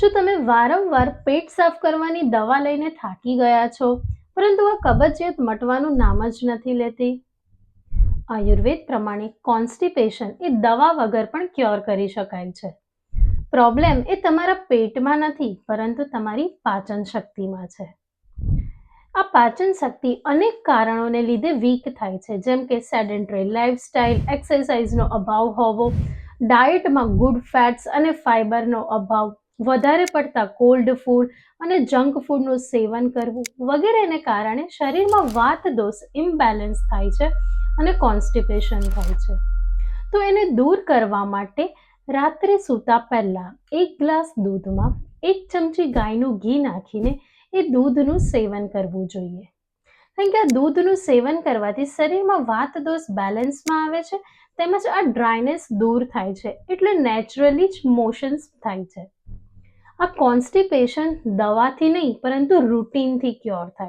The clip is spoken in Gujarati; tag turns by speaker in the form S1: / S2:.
S1: શું તમે વારંવાર પેટ સાફ કરવાની દવા લઈને થાકી ગયા છો, પરંતુ આ કબજિયાત મટવાનું નામ જ નથી લેતી? આયુર્વેદ પ્રમાણે કોન્સ્ટિપેશન એ દવા વગર પણ ક્યોર કરી શકાય છે. પ્રોબ્લેમ એ તમારા પેટમાં નથી, પરંતુ તમારી પાચન શક્તિમાં છે. આ પાચન શક્તિ અનેક કારણોને લીધે વીક થાય છે, જેમ કે સેડેન્ટરી લાઇફસ્ટાઇલ, એક્સરસાઇઝનો અભાવ હોવો, ડાયટમાં ગુડ ફેટ્સ અને ફાઇબરનો અભાવ, વધારે પડતા કોલ્ડ ફૂડ અને જંક ફૂડનું સેવન કરવું વગેરેને કારણે શરીરમાં વાત દોષ ઇમ્બેલેન્સ થાય છે અને કોન્સ્ટિપેશન થાય છે. તો એને દૂર કરવા માટે રાત્રે સૂતા પહેલા 1 ગ્લાસ દૂધમાં 1 ચમચી ગાયનું ઘી નાખીને એ દૂધનું સેવન કરવું જોઈએ. કારણ કે આ દૂધનું સેવન કરવાથી શરીરમાં વાત દોષ બેલેન્સમાં આવે છે, તેમજ આ ડ્રાયનેસ દૂર થાય છે, એટલે નેચરલી જ મોશન્સ થાય છે. આ કોન્સ્ટિપેશન દવાથી નહીં પરંતુ રૂટીનથી ક્યોર થાય.